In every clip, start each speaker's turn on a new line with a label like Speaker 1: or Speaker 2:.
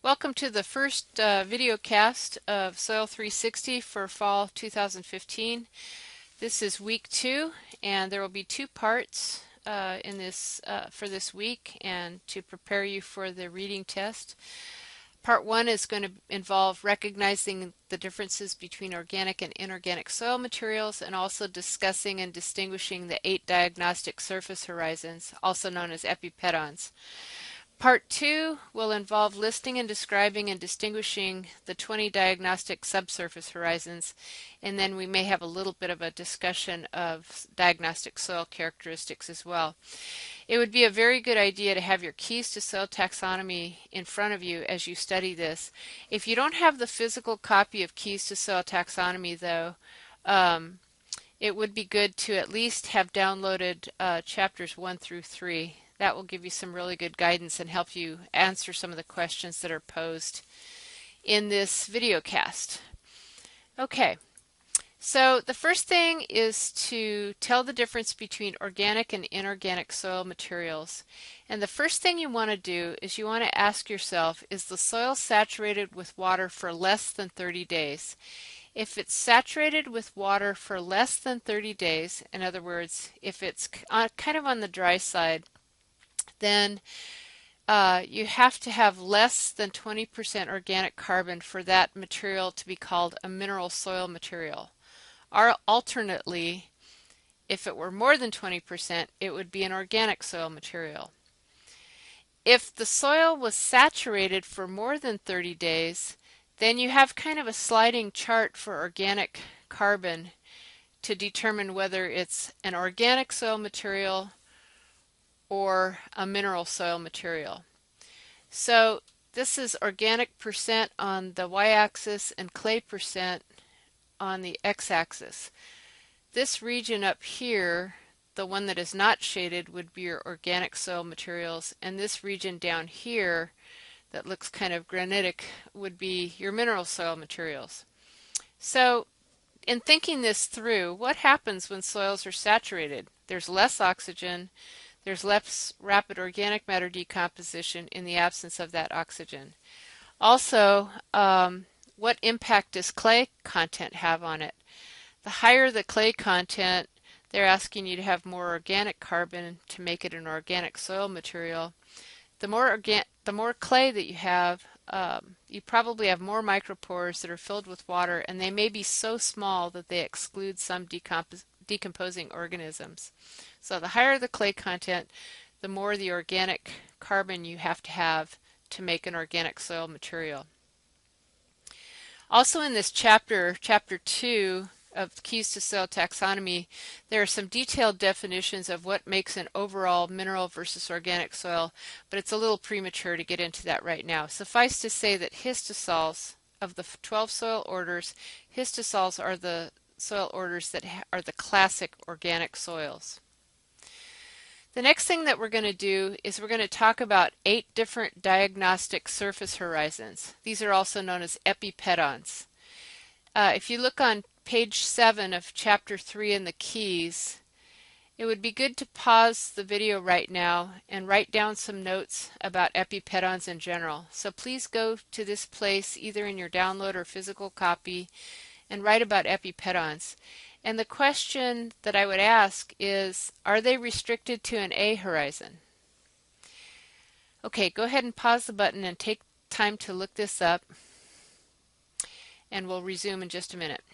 Speaker 1: Welcome to the first video cast of Soil 360 for fall 2015. This is week 2, and there will be 2 parts in this for this week and to prepare you for the reading test. Part 1 is going to involve recognizing the differences between organic and inorganic soil materials and also discussing and distinguishing the 8 diagnostic surface horizons, also known as epipedons. Part 2 will involve listing and describing and distinguishing the 20 diagnostic subsurface horizons, and then we may have a little bit of a discussion of diagnostic soil characteristics as well. It would be a very good idea to have your keys to soil taxonomy in front of you as you study this. If you don't have the physical copy of Keys to Soil Taxonomy, though, it would be good to at least have downloaded chapters 1 through 3. That will give you some really good guidance and help you answer some of the questions that are posed in this video cast. Okay, so the first thing is to tell the difference between organic and inorganic soil materials. And the first thing you want to do is you want to ask yourself, is the soil saturated with water for less than 30 days? If it's saturated with water for less than 30 days, in other words, if it's kind of on the dry side, then you have to have less than 20% organic carbon for that material to be called a mineral soil material. Or alternately, if it were more than 20%, it would be an organic soil material. If the soil was saturated for more than 30 days, then you have kind of a sliding chart for organic carbon to determine whether it's an organic soil material or a mineral soil material. So this is organic percent on the y-axis and clay percent on the x-axis. This region up here, the one that is not shaded, would be your organic soil materials, and this region down here that looks kind of granitic would be your mineral soil materials. So in thinking this through, what happens when soils are saturated? There's less oxygen. There's less rapid organic matter decomposition in the absence of that oxygen. Also, what impact does clay content have on it? The higher the clay content, they're asking you to have more organic carbon to make it an organic soil material. The more clay that you have, you probably have more micropores that are filled with water, and they may be so small that they exclude some decomposing organisms. So the higher the clay content, the more the organic carbon you have to make an organic soil material. Also in this chapter 2 of Keys to Soil Taxonomy, there are some detailed definitions of what makes an overall mineral versus organic soil, but it's a little premature to get into that right now. Suffice to say that histosols, of the 12 soil orders, histosols are the soil orders that are the classic organic soils. The next thing that we're going to do is we're going to talk about 8 different diagnostic surface horizons. These are also known as epipedons. If you look on page 7 of chapter 3 in the keys, it would be good to pause the video right now and write down some notes about epipedons in general. So please go to this place either in your download or physical copy and write about epipedons. And the question that I would ask is, are they restricted to an A horizon? Okay, go ahead and pause the button and take time to look this up, and we'll resume in just a minute.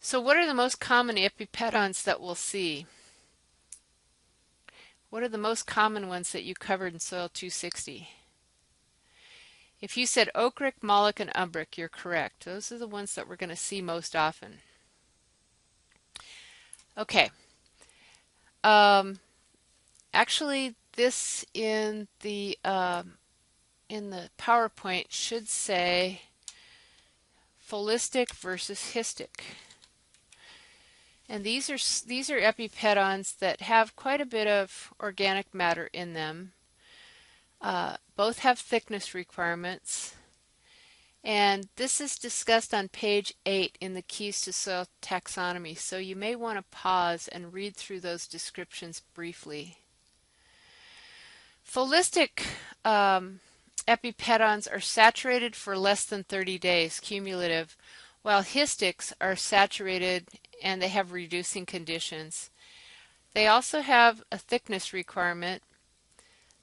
Speaker 1: So what are the most common epipedons that we'll see? What are the most common ones that you covered in Soil 260? If you said ochric, moloch, and umbric, you're correct. Those are the ones that we're going to see most often. Okay. Actually, this in the PowerPoint should say pholistic versus histic. And these are epipedons that have quite a bit of organic matter in them. Both have thickness requirements, and this is discussed on page 8 in the Keys to Soil Taxonomy, so you may want to pause and read through those descriptions briefly. Pholistic epipedons are saturated for less than 30 days, cumulative, while histics are saturated and they have reducing conditions. They also have a thickness requirement.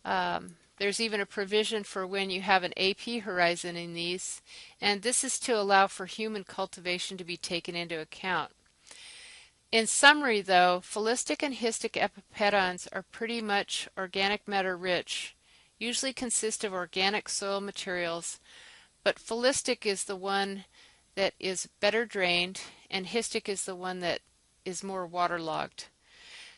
Speaker 1: There's even a provision for when you have an AP horizon in these, and this is to allow for human cultivation to be taken into account. In summary, though, pholistic and histic epipedons are pretty much organic matter rich, usually consist of organic soil materials, but pholistic is the one that is better drained, and histic is the one that is more waterlogged.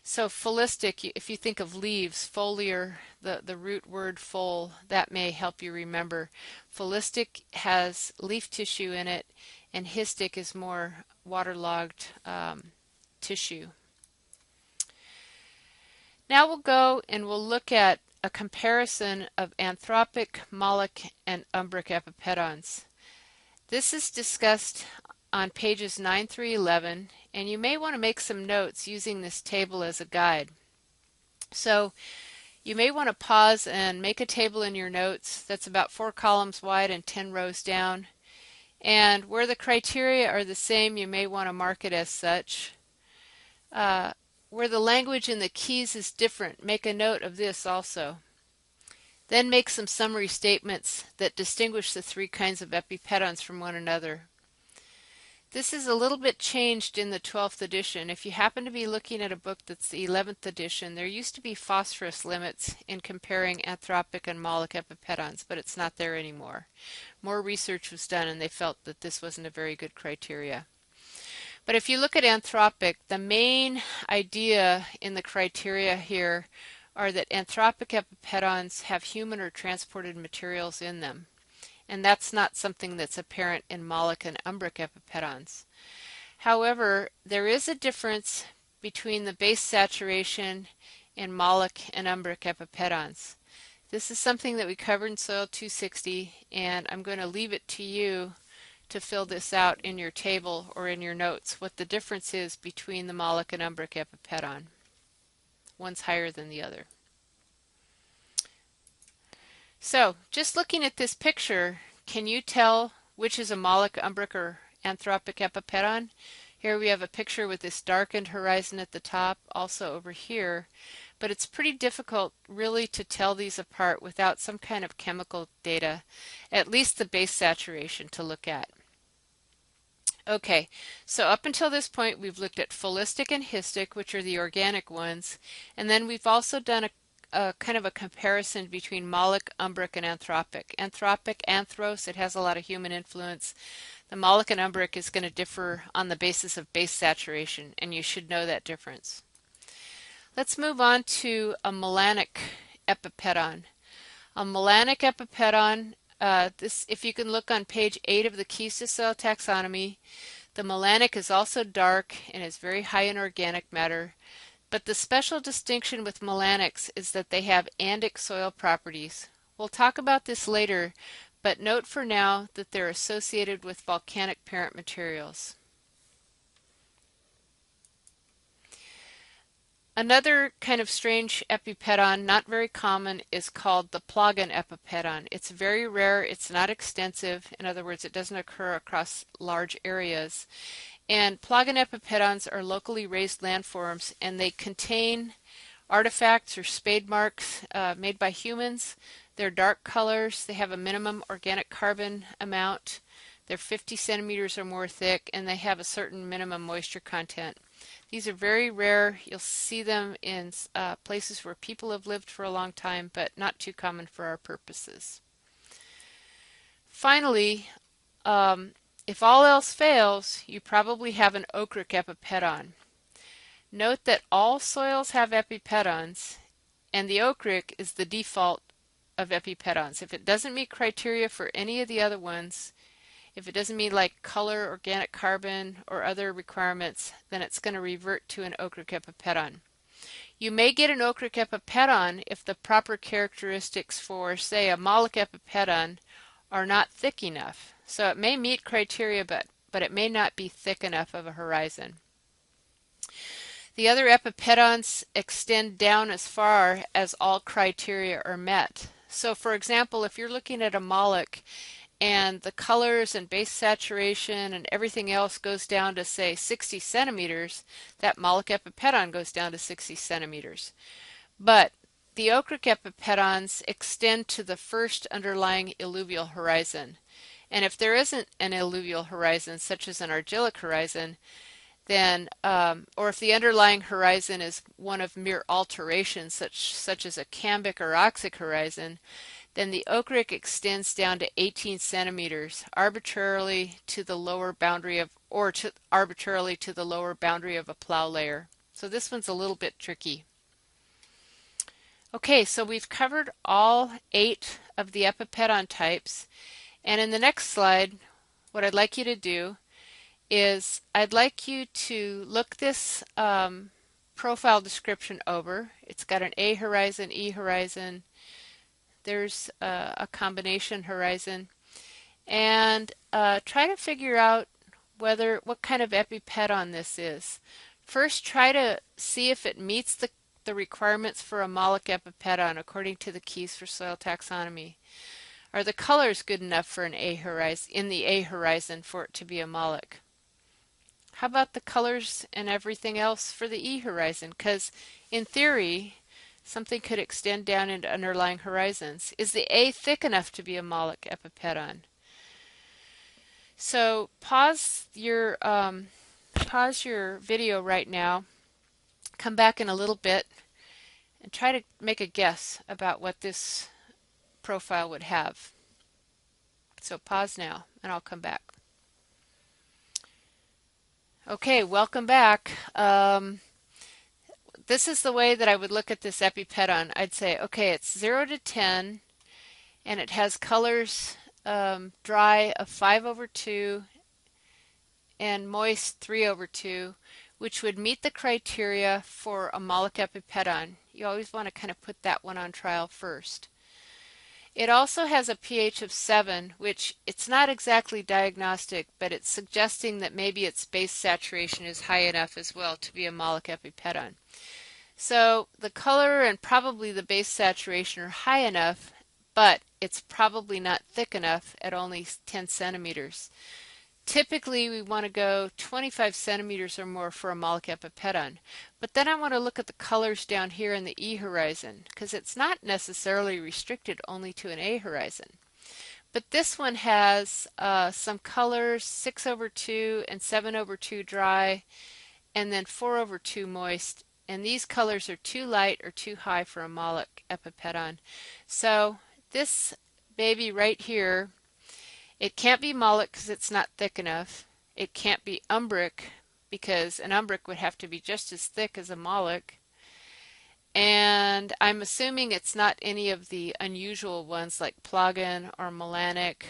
Speaker 1: So pholistic, if you think of leaves, foliar, the root word fol, that may help you remember. Pholistic has leaf tissue in it, and histic is more waterlogged tissue. Now we'll go and we'll look at a comparison of anthropic, molic, and umbric epipedons. This is discussed on pages 9 through 11, and you may want to make some notes using this table as a guide. So you may want to pause and make a table in your notes that's about 4 columns wide and 10 rows down. And where the criteria are the same, you may want to mark it as such. Where the language in the keys is different, make a note of this also. Then make some summary statements that distinguish the 3 kinds of epipedons from one another. This is a little bit changed in the 12th edition. If you happen to be looking at a book that's the 11th edition, there used to be phosphorus limits in comparing anthropic and molic epipedons, but it's not there anymore. More research was done and they felt that this wasn't a very good criteria. But if you look at anthropic, the main idea in the criteria here are that anthropic epipedons have human or transported materials in them. And that's not something that's apparent in molic and umbric epipedons. However, there is a difference between the base saturation in molic and umbric epipedons. This is something that we covered in Soil 260, and I'm going to leave it to you to fill this out in your table or in your notes, what the difference is between the molic and umbric epipedon. One's higher than the other. So, just looking at this picture, can you tell which is a molic, umbric, or anthropic epipedon? Here we have a picture with this darkened horizon at the top, also over here, but it's pretty difficult really to tell these apart without some kind of chemical data, at least the base saturation to look at. Okay, so up until this point we've looked at pholistic and histic, which are the organic ones, and then we've also done a kind of a comparison between molic, umbric, and anthropic. Anthropic, anthros, it has a lot of human influence. The molic and umbric is going to differ on the basis of base saturation, and you should know that difference. Let's move on to a melanic epipedon. A melanic epipedon, if you can look on page 8 of the Keys to Soil Taxonomy, the melanic is also dark and is very high in organic matter. But the special distinction with melanics is that they have andic soil properties. We'll talk about this later, but note for now that they're associated with volcanic parent materials. Another kind of strange epipedon, not very common, is called the plagan epipedon. It's very rare, it's not extensive, in other words, it doesn't occur across large areas. And plagan epipedons are locally raised landforms, and they contain artifacts or spade marks made by humans. They're dark colors, they have a minimum organic carbon amount, they're 50 centimeters or more thick, and they have a certain minimum moisture content. These are very rare. You'll see them in places where people have lived for a long time, but not too common for our purposes. Finally, if all else fails, you probably have an ochric epipedon. Note that all soils have epipedons, and the ochric is the default of epipedons. If it doesn't meet criteria for any of the other ones, if it doesn't meet like color, organic carbon, or other requirements, then it's going to revert to an ochric epipedon. You may get an ochric epipedon if the proper characteristics for, say, a molic epipedon are not thick enough. So it may meet criteria, but it may not be thick enough of a horizon. The other epipedons extend down as far as all criteria are met. So for example, if you're looking at a moloch and the colors and base saturation and everything else goes down to say 60 centimeters, that moloch epipedon goes down to 60 centimeters. But the ochric epipedons extend to the first underlying alluvial horizon. And if there isn't an alluvial horizon, such as an argillic horizon, then, or if the underlying horizon is one of mere alteration, such as a cambic or oxic horizon, then the ochric extends down to 18 centimeters, arbitrarily to the lower boundary of, arbitrarily to the lower boundary of a plow layer. So this one's a little bit tricky. Okay, so we've covered all 8 of the epipedon types, and in the next slide, what I'd like you to do is I'd like you to look this profile description over. It's got an A horizon, E horizon, there's a combination horizon, and try to figure out what kind of epipedon this is. First, try to see if it meets the requirements for a moloch epipedon according to the keys for soil taxonomy. Are the colors good enough for an A horizon, in the A horizon, for it to be a moloch? How about the colors and everything else for the E horizon? Because in theory, something could extend down into underlying horizons. Is the A thick enough to be a moloch epipedon? So pause your video right now, come back in a little bit, and try to make a guess about what this profile would have. So pause now, and I'll come back. Okay, welcome back. This is the way that I would look at this epipedon. I'd say, okay, it's 0 to 10, and it has colors dry of 5/2 and moist 3/2, which would meet the criteria for a moloch epipedon. You always want to kind of put that one on trial first. It also has a pH of 7, which it's not exactly diagnostic, but it's suggesting that maybe its base saturation is high enough as well to be a moloch epipedon. So the color and probably the base saturation are high enough, but it's probably not thick enough at only 10 centimeters. Typically, we want to go 25 centimeters or more for a moloch epipedon. But then I want to look at the colors down here in the E horizon, because it's not necessarily restricted only to an A horizon. But this one has some colors, 6/2 and 7/2 dry, and then 4/2 moist. And these colors are too light or too high for a moloch epipedon. So this baby right here, it can't be moloch because it's not thick enough. It can't be umbric because an umbric would have to be just as thick as a moloch. And I'm assuming it's not any of the unusual ones like plagan or melanic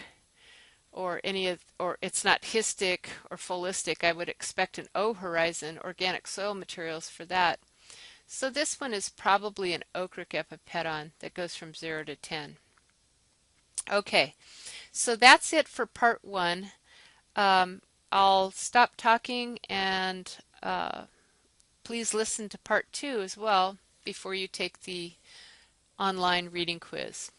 Speaker 1: or it's not histic or folistic. I would expect an O horizon, organic soil materials, for that. So this one is probably an ochric epipedon that goes from 0 to 10. Okay, so that's it for part 1. I'll stop talking and please listen to part 2 as well before you take the online reading quiz.